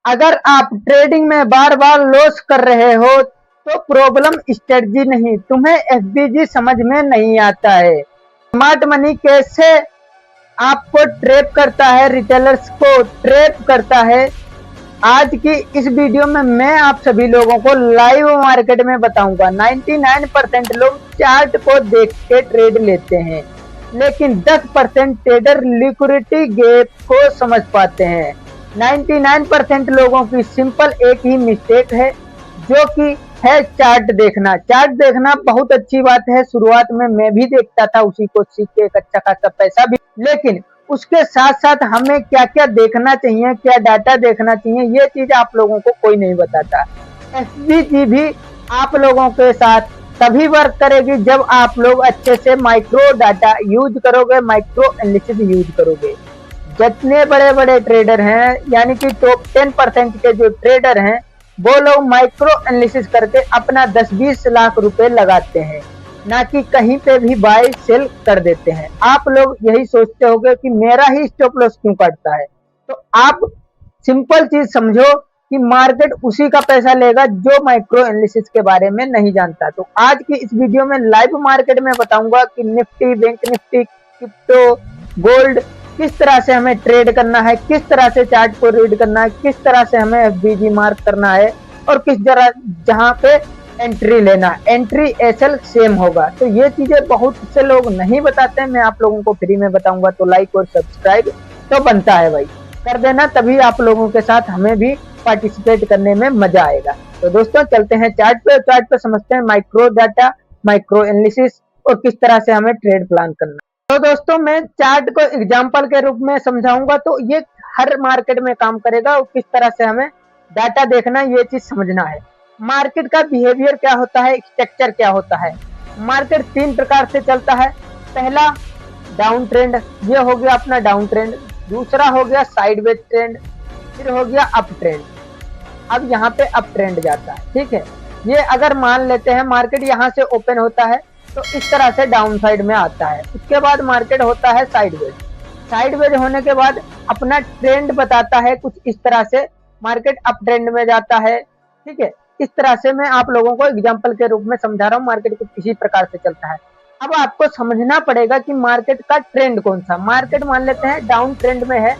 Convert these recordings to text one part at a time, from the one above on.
अगर आप ट्रेडिंग में बार बार लॉस कर रहे हो तो प्रॉब्लम स्ट्रेटजी नहीं, तुम्हें एफबीजी समझ में नहीं आता है। स्मार्ट मनी कैसे आपको ट्रैप करता है, रिटेलर्स को ट्रैप करता है, आज की इस वीडियो में मैं आप सभी लोगों को लाइव मार्केट में बताऊंगा। 99% लोग चार्ट को देख के ट्रेड लेते हैं, लेकिन 10% ट्रेडर लिक्विडिटी गैप को समझ पाते हैं। 99% लोगों की सिंपल एक ही मिस्टेक है, जो कि है चार्ट देखना। चार्ट देखना बहुत अच्छी बात है, शुरुआत में मैं भी देखता था, उसी को सीख के एक अच्छा खासा पैसा भी, लेकिन उसके साथ साथ हमें क्या क्या देखना चाहिए, क्या डाटा देखना चाहिए, ये चीज आप लोगों को कोई नहीं बताता। एफबीजी भी आप लोगों के साथ तभी वर्क करेगी जब आप लोग अच्छे से माइक्रो डाटा यूज करोगे, माइक्रो एनालिसिस यूज करोगे। जितने बड़े बड़े ट्रेडर हैं, यानी कि टॉप 10% के जो ट्रेडर हैं, वो लोग माइक्रो एनालिसिस करके अपना 10-20 लाख रुपए लगाते हैं, ना कि कहीं पे भी बाय सेल कर देते हैं। आप लोग यही सोचते होंगे कि मेरा ही स्टॉप लॉस क्यों काटता है। तो आप सिंपल चीज समझो कि मार्केट उसी का पैसा लेगा जो माइक्रो एनालिसिस के बारे में नहीं जानता। तो आज की इस वीडियो में लाइव मार्केट में बताऊंगा कि Nifty, bank Nifty, crypto, gold, किस तरह से हमें ट्रेड करना है, किस तरह से चार्ट को रीड करना है, किस तरह से हमें एफबीजी मार्क करना है, और किस जगह जहां पे एंट्री लेना, एंट्री एसएल सेम होगा। तो ये चीजें बहुत से लोग नहीं बताते हैं, मैं आप लोगों को फ्री में बताऊंगा। तो लाइक और सब्सक्राइब तो बनता है भाई, कर देना, तभी आप लोगों के साथ हमें भी पार्टिसिपेट करने में मजा आएगा। तो दोस्तों चलते हैं चार्ट पे समझते हैं माइक्रो डाटा, माइक्रो एनालिसिस और किस तरह से हमें ट्रेड प्लान करना। तो दोस्तों मैं चार्ट को एग्जांपल के रूप में समझाऊंगा, तो ये हर मार्केट में काम करेगा और किस तरह से हमें डाटा देखना, ये चीज समझना है। मार्केट का बिहेवियर क्या होता है, स्ट्रक्चर क्या होता है। मार्केट 3 प्रकार से चलता है। पहला डाउन ट्रेंड, ये हो गया अपना डाउन ट्रेंड। दूसरा हो गया साइडवेज ट्रेंड, फिर हो गया अप ट्रेंड। अब यहाँ पे अप ट्रेंड जाता है, ठीक है। ये अगर मान लेते हैं मार्केट यहाँ से ओपन होता है तो इस तरह से डाउन साइड में आता है, उसके बाद मार्केट होता है साइडवेज। साइडवेज होने के बाद अपना ट्रेंड बताता है कुछ इस तरह से, मार्केट अप ट्रेंड में जाता है, ठीक है। इस तरह से मैं आप लोगों को एग्जांपल के रूप में समझा रहा हूँ, मार्केट कुछ इसी प्रकार से चलता है। अब आपको समझना पड़ेगा कि मार्केट का ट्रेंड कौन सा। मार्केट मान लेते हैं डाउन ट्रेंड में है,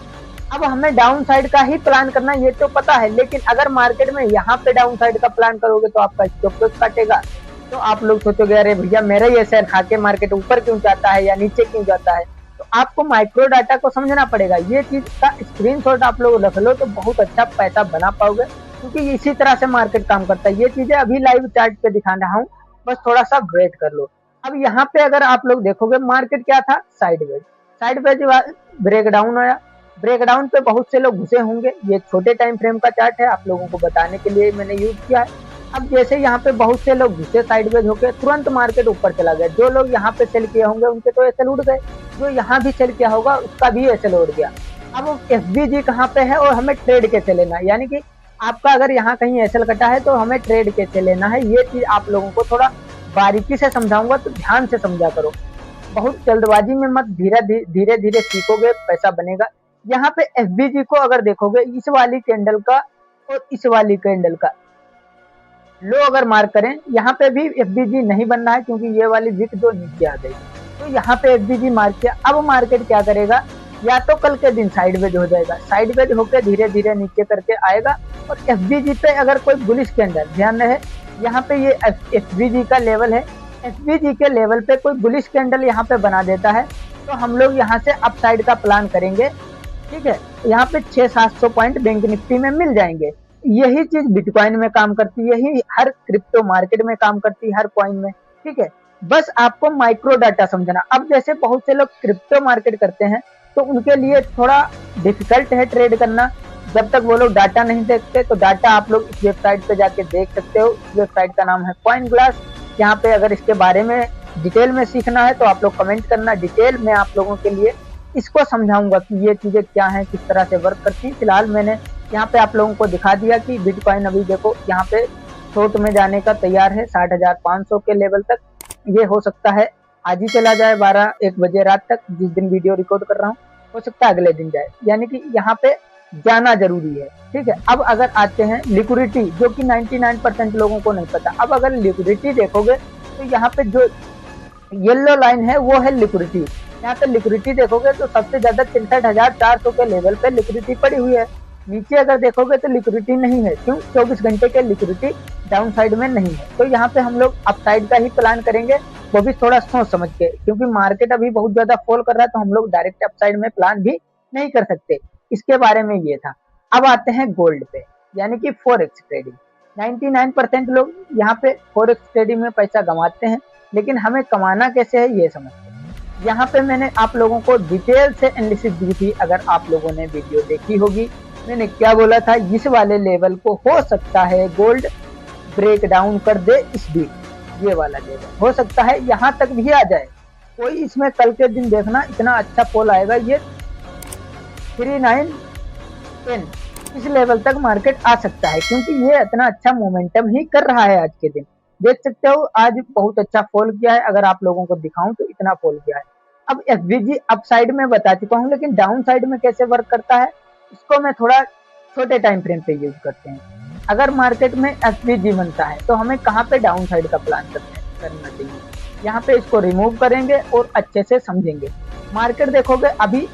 अब हमें डाउन साइड का ही प्लान करना, ये तो पता है, लेकिन अगर मार्केट में यहाँ पे डाउन साइड का प्लान करोगे तो आपका स्टॉप लॉस काटेगा। तो आप लोग सोचोगे अरे भैया मेरा ही ऐसे खा के मार्केट ऊपर क्यों जाता है या नीचे क्यों जाता है। तो आपको माइक्रो डाटा को समझना पड़ेगा। ये चीज का स्क्रीनशॉट आप लोग रख लो तो बहुत अच्छा पैसा बना पाओगे, क्योंकि इसी तरह से मार्केट काम करता है। ये चीजें अभी लाइव चार्ट पे दिखा रहा हूँ, बस थोड़ा सा वेट कर लो। अब यहाँ पे अगर आप लोग देखोगे मार्केट क्या था, साइडवेज। साइडवेज ब्रेकडाउन आया, ब्रेकडाउन पे बहुत से लोग घुसे होंगे। ये छोटे टाइम फ्रेम का चार्ट है, आप लोगों को बताने के लिए मैंने यूज किया है। अब जैसे यहाँ पे बहुत से लोग घुसे साइडवेज होके, तुरंत मार्केट ऊपर चला गया। जो लोग यहाँ पे सेल किए होंगे उनके तो एसएल उड़ गए, जो यहाँ भी सेल किया होगा उसका भी एसएल उड़ गया। अब एफबीजी कहाँ पे है और हमें ट्रेड कैसे लेना है, यानी कि आपका अगर यहाँ कहीं एसएल कटा है तो हमें ट्रेड कैसे लेना है, ये चीज आप लोगों को थोड़ा बारीकी से समझाऊंगा, तो ध्यान से समझा करो। बहुत जल्दबाजी में मत, धीरे धीरे सीखोगे पैसा बनेगा। यहाँ पे एफबीजी को अगर देखोगे, इस वाली कैंडल का और इस वाली कैंडल का लो अगर मार्क करें, यहाँ पे भी एफबीजी नहीं बन रहा है क्योंकि ये वाली विक जो नीचे आ गई, तो यहाँ पे एफबीजी मार्क किया। अब मार्केट क्या करेगा, या तो कल के दिन साइडवेज हो जाएगा, साइडवेज होकर धीरे धीरे नीचे करके आएगा। और एफबीजी पे अगर कोई बुलिश कैंडल, ध्यान रहे यहाँ पे ये एफबीजी का लेवल है, एफबीजी के लेवल पे कोई बुलिश कैंडल यहाँ पे बना देता है तो हम लोग यहाँ से अप साइड का प्लान करेंगे, ठीक है। यहाँ पे 600-700 पॉइंट बैंक निफ्टी में मिल जाएंगे। यही चीज बिटकॉइन में काम करती है, यही हर क्रिप्टो मार्केट में काम करती है, हर कॉइन में, ठीक है। बस आपको माइक्रो डाटा समझना। अब जैसे बहुत से लोग क्रिप्टो मार्केट करते हैं तो उनके लिए थोड़ा डिफिकल्ट है ट्रेड करना, जब तक वो लोग डाटा नहीं देखते। तो डाटा आप लोग इस वेबसाइट पे जाके देख सकते हो। इस वेबसाइट का नाम है कॉइन ग्लास। यहाँ पे अगर इसके बारे में डिटेल में सीखना है तो आप लोग कमेंट करना, डिटेल में आप लोगों के लिए इसको समझाऊंगा कि ये चीजें क्या हैं, किस तरह से वर्क करती हैं। फिलहाल मैंने यहाँ पे आप लोगों को दिखा दिया कि बिटकॉइन अभी देखो यहाँ पे शॉर्ट में जाने का तैयार है 60,500 के लेवल तक। ये हो सकता है आज ही चला जाए 12-1 बजे रात तक, जिस दिन वीडियो रिकॉर्ड कर रहा हूँ, हो सकता है अगले दिन जाए। यानी कि यहाँ पे जाना जरूरी है। ठीक है, अब अगर आते हैं लिक्विडिटी, जो कि 99% लोगों को नहीं पता। अब अगर लिक्विडिटी देखोगे तो यहाँ पे जो येलो लाइन है वो है लिक्विडिटी। यहाँ पे लिक्विडिटी देखोगे तो सबसे ज्यादा 63,400 के लेवल पे लिक्विडिटी पड़ी हुई है। नीचे अगर देखोगे तो लिक्विडिटी नहीं है। क्यों? 24 घंटे के लिक्विडिटी डाउन साइड में नहीं है। तो यहाँ पे हम लोग अपसाइड का ही प्लान करेंगे, वो भी थोड़ा सोच समझ के, क्योंकि मार्केट अभी बहुत ज्यादा फॉल कर रहा है, तो हम लोग डायरेक्ट अपसाइड में प्लान भी नहीं कर सकते। इसके बारे में ये था। अब आते हैं गोल्ड पे, यानी कि फॉरेक्स ट्रेडिंग। 99% लोग यहाँ पे फॉरेक्स ट्रेडिंग में पैसा गंवाते हैं, लेकिन हमें कमाना कैसे है ये समझते हैं। यहाँ पे मैंने आप लोगों को डिटेल से एनालिसिस दी थी, अगर आप लोगों ने वीडियो देखी होगी। मैंने क्या बोला था, इस वाले लेवल को हो सकता है गोल्ड ब्रेक डाउन कर दे इस वीक। ये वाला लेवल हो सकता है यहाँ तक भी आ जाए। कोई इसमें कल के दिन देखना इतना अच्छा फॉल आएगा, ये 3910 इस लेवल तक मार्केट आ सकता है, क्योंकि ये इतना अच्छा मोमेंटम ही कर रहा है। आज के दिन देख सकते हो, आज बहुत अच्छा फॉल किया है। अगर आप लोगों को दिखाऊं तो इतना फॉल किया है। अब एसबीजी अप साइड में बता चुका हूं, लेकिन डाउन साइड में कैसे वर्क करता है इसको मैं थोड़ा छोटे टाइम फ्रेम पे यूज करते हैं। अगर मार्केट में एसबीजी बनता है तो हमें कहाँ पे डाउन साइड का प्लान करना चाहिए। यहाँ पे इसको रिमूव करेंगे और अच्छे से समझेंगे। मार्केट देखोगे अभी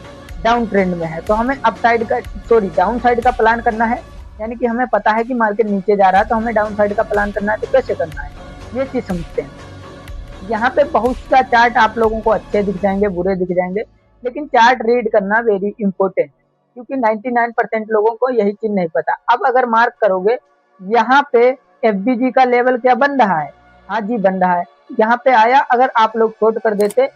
डाउन ट्रेंड में है, तो हमें डाउन साइड का प्लान करना है। यानी कि हमें पता है कि मार्केट नीचे जा रहा है, तो हमें डाउन साइड का प्लान करना है। तो कैसे करना है ये चीज समझते हैं। यहाँ पे बहुत सा चार्ट आप लोगों को अच्छे दिख जाएंगे, बुरे दिख जाएंगे, लेकिन चार्ट रीड करना वेरी इंपॉर्टेंट, क्योंकि 99% लोगों को यही चीज नहीं पता। अब अगर मार्क करोगे, यहाँ पे एफबीजी का लेवल क्या बन रहा है? हाँ जी, बन रहा है। यहाँ पे आया, अगर आप लोग शॉर्ट कर देते,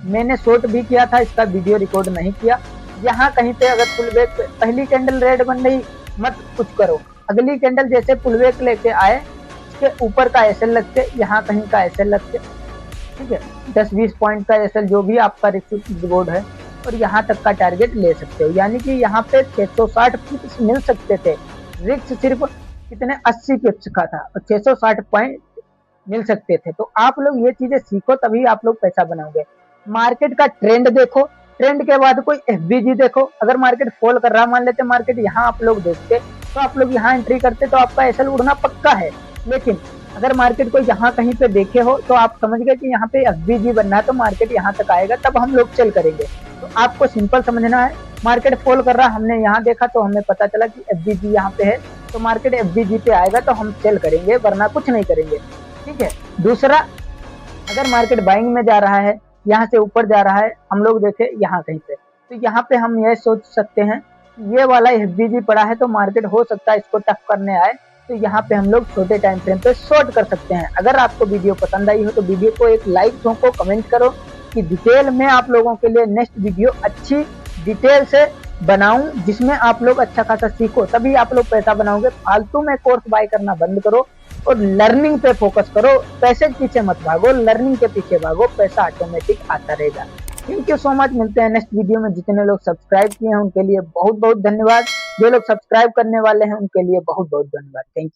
मैंने शॉर्ट भी किया था, इसका वीडियो रिकॉर्ड नहीं किया। यहाँ कहीं पे अगर पुलबैक, पहली कैंडल रेड बन रही, मत कुछ करो। अगली कैंडल जैसे पुलबैक लेके आए, इसके ऊपर का एसएल लगते, यहाँ कहीं का एसएल लगते। ठीक है, 10-20 पॉइंट का एसएल जो भी आपका रिस्क रिवॉर्ड है, और यहाँ तक का टारगेट ले सकते हो। यानी कि यहाँ पे 660 पिप्स मिल सकते थे। रिस्क सिर्फ कितने 80 पिप्स का था, और 660 पॉइंट मिल सकते थे। तो आप लोग ये चीजें सीखो, तभी आप लोग पैसा बनाओगे। मार्केट का ट्रेंड देखो, ट्रेंड के बाद कोई एफबीजी देखो। अगर मार्केट फॉल कर रहा, मान लेते मार्केट यहाँ आप लोग देखते, तो आप लोग यहाँ एंट्री करते, तो आपका एसएल उड़ना पक्का है। लेकिन अगर मार्केट को यहाँ कहीं पे देखे हो, तो आप समझ गए कि यहाँ पे एफबीजी बनना है, तो मार्केट यहाँ तक आएगा, तब हम लोग सेल करेंगे। तो आपको सिंपल समझना है, मार्केट फॉल कर रहा, हमने यहाँ देखा तो हमें पता चला कि एफबीजी यहाँ पे है, तो मार्केट एफबीजी पे आएगा तो हम सेल करेंगे, वरना कुछ नहीं करेंगे। ठीक है। दूसरा, अगर मार्केट बाइंग में जा रहा है, यहाँ से ऊपर जा रहा है, हम लोग देखें यहाँ कहीं पे, तो यहाँ पे हम यह सोच सकते हैं, ये वाला एफबीजी पड़ा है, तो मार्केट हो सकता है इसको टफ करने आए, तो यहाँ पे हम लोग छोटे टाइम फ्रेम पे शॉर्ट कर सकते हैं। अगर आपको वीडियो पसंद आई हो तो वीडियो को एक लाइक ठोको, कमेंट करो कि डिटेल में आप लोगों के लिए नेक्स्ट वीडियो अच्छी डिटेल से बनाऊं, जिसमें आप लोग अच्छा खासा सीखो, तभी आप लोग पैसा बनाओगे। फालतू में कोर्स बाय करना बंद करो और लर्निंग पे फोकस करो। पैसे के पीछे मत भागो, लर्निंग के पीछे भागो, पैसा ऑटोमेटिक आता रहेगा। Thank you so much. मिलते हैं नेक्स्ट वीडियो में। जितने लोग सब्सक्राइब किए हैं उनके लिए बहुत बहुत धन्यवाद। जो लोग सब्सक्राइब करने वाले हैं उनके लिए बहुत बहुत धन्यवाद। Thank you.